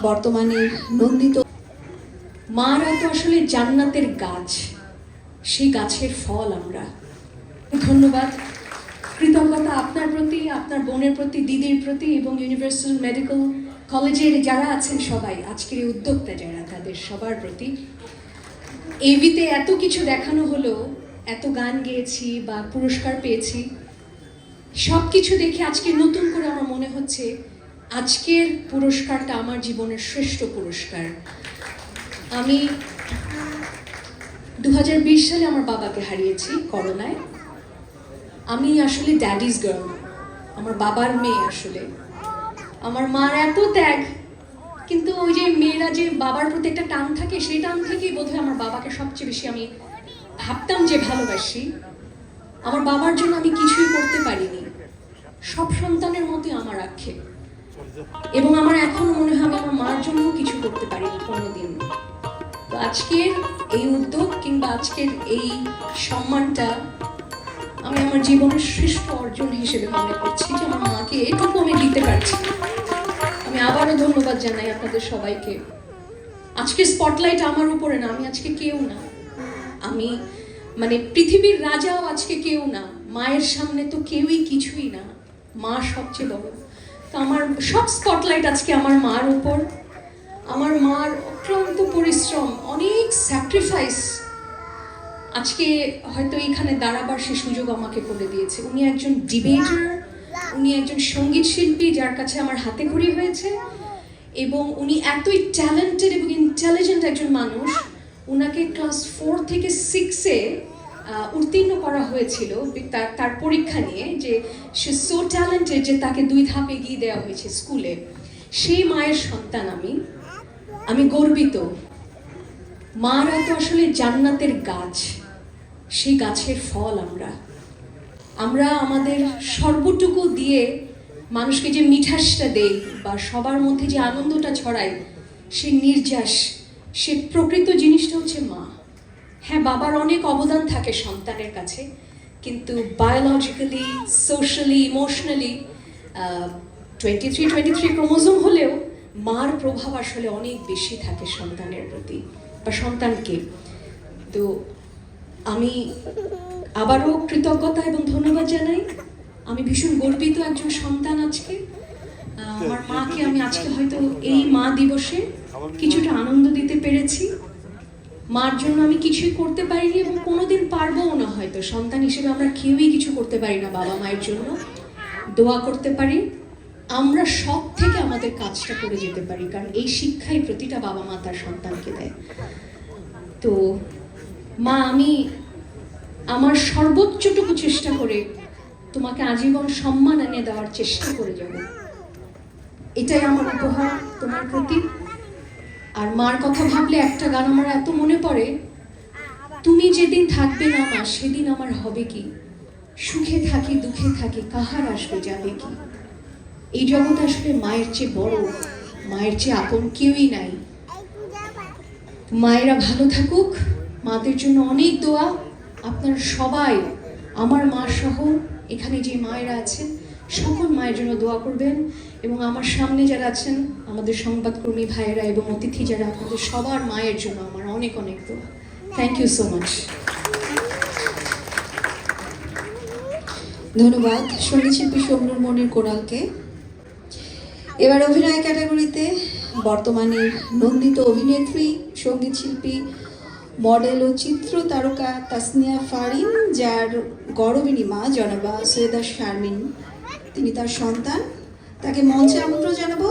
বর্তমানে নন্দিত মারা তো আসলে জান্নাতের গাছ, সেই গাছের ফল আমরা। ধন্যবাদ, কৃতজ্ঞতা আপনার প্রতি, আপনার বোনের প্রতি, দিদির প্রতি এবং ইউনিভার্সাল মেডিকেল কলেজের যারা আছেন সবাই, আজকের এই উদ্যোক্তা যারা তাদের সবার প্রতি। এভিতে এত কিছু দেখানো হলো, এত গান গেয়েছি বা পুরস্কার পেয়েছি, সব কিছু দেখে আজকে নতুন করে আমার মনে হচ্ছে আজকের পুরস্কারটা আমার জীবনের শ্রেষ্ঠ পুরস্কার। আমি 2020 সালে আমার বাবাকে হারিয়েছি করোনায়। আমি আসলে ড্যাডিজ গার্ল, আমার বাবার মেয়ে। আসলে আমার মার এত ত্যাগ, কিন্তু ওই যে মেয়েরা যে বাবার প্রতি একটা টান থাকে, সেই টান থেকেই বোধহয় আমার বাবাকে সবচেয়ে বেশি আমি ভাবতাম যে ভালোবাসি। আমার বাবার জন্য আমি কিছুই করতে পারিনি, সব সন্তানের মতোই আমার আক্ষেপ। এবং আমার এখনো মনে হয় আমি আমার মার জন্য কিছু করতে পারিনি কোনোদিন। তো আজকের এই উদ্যোগ কিংবা আজকের এই সম্মানটা আমি আমার জীবনের শ্রেষ্ঠ অর্জন হিসেবে মনে করছি, যে আমার মাকে এটুকু আমি দিতে পারছি। আমি আবারও ধন্যবাদ জানাই আপনাদের সবাইকে। আজকে স্পটলাইট আমার উপরে না, আমি আজকে কেউ না, আমি মানে পৃথিবীর রাজাও আজকে কেউ না, মায়ের সামনে তো কেউই কিছুই না, মা সবচেয়ে বড়। তো আমার সব স্পটলাইট আজকে আমার মার উপর। আমার মার অক্লান্ত পরিশ্রম, অনেক স্যাক্রিফাইস আজকে হয়তো এখানে দাঁড়াবার সে সুযোগ আমাকে করে দিয়েছে। উনি একজন ডিবেটার, উনি একজন সঙ্গীত শিল্পী যার কাছে আমার হাতে খড়ি হয়েছে, এবং উনি এতই ট্যালেন্টেড এবং ইন্টেলিজেন্ট একজন মানুষ। উনাকে ক্লাস 4 থেকে 6-এ উত্তীর্ণ করা হয়েছিল তার পরীক্ষা নিয়ে, যে সে সো ট্যালেন্টেড যে তাকে 2 ধাপ এগিয়ে দেওয়া হয়েছে স্কুলে। সেই মায়ের সন্তান আমি গর্বিত। মারা তো আসলে জান্নাতের গাছ, সেই গাছের ফল আমরা আমাদের সর্বটুকু দিয়ে মানুষকে যে মিঠাসটা দেই বা সবার মধ্যে যে আনন্দটা ছড়াই, সে নির্যাস, সে প্রকৃত জিনিসটা হচ্ছে মা। হ্যাঁ, বাবার অনেক অবদান থাকে সন্তানের কাছে, কিন্তু বায়োলজিক্যালি, সোশ্যালি, ইমোশনালি 23 ক্রোমোজোম হলেও মার প্রভাব আসলে অনেক বেশি থাকে সন্তানের প্রতি বা সন্তানকে। তো আমি আবারও কৃতজ্ঞতা এবং ধন্যবাদ জানাই। আমি ভীষণ গর্বিত একজন সন্তান আজকে। আমার মাকে আমি আজকে হয়তো এই মা দিবসে কিছুটা আনন্দ দিতে পেরেছি। মার জন্য আমি কিছুই করতে পারিনি এবং কোনোদিন পারবও না। হয়তো সন্তান হিসেবে আমরা কেউই কিছু করতে পারি না বাবা মায়ের জন্য, দোয়া করতে পারি। আমরা সব থেকে আমাদের কাজটা করে যেতে পারি, কারণ এই শিক্ষাই প্রতিটা বাবা মা তার সন্তানকে দেয়। তো মা, আমি আমার সর্বোচ্চটুকু চেষ্টা করে তোমাকে আজীবন সম্মান এনে দেওয়ার চেষ্টা করে যাব। এটাই আমার উপহার তোমার প্রতি। আর মার কথা ভাবলে একটা গান আমার এত মনে পড়ে, তুমি যেদিন থাকবে না মা সেদিন আমার হবে কি, সুখে থাকি দুঃখে থাকি কাহার আসবে যাবে কি। এই জগৎ আসলে মায়ের চেয়ে বড়, মায়ের চেয়ে আপন কেউই নাই। মায়েরা ভালো থাকুক, মাদের জন্য অনেক দোয়া। আপনারা সবাই, আমার মা সহ এখানে যে মায়েরা আছেন, সকল মায়ের জন্য দোয়া করবেন। এবং আমার সামনে যারা আছেন, আমাদের সংবাদকর্মী ভাইয়েরা এবং অতিথি যারা, আপনাদের সবার মায়ের জন্য আমার অনেক অনেক দোয়া। Thank you so much. ধন্যবাদ সঙ্গীত শিল্পী শবনূর মনির কোরালকে। এবার অভিনয় ক্যাটাগরিতে বর্তমানে নন্দিত অভিনেত্রী, সঙ্গীত শিল্পী, মডেল ও চিত্র তারকা তাসনিয়া ফারিন, যার গর্বিণী মা জনাবা সৈয়দা শারমিন, তিনি তার সন্তান, তাকে মঞ্চে আমন্ত্রণ জানাবো।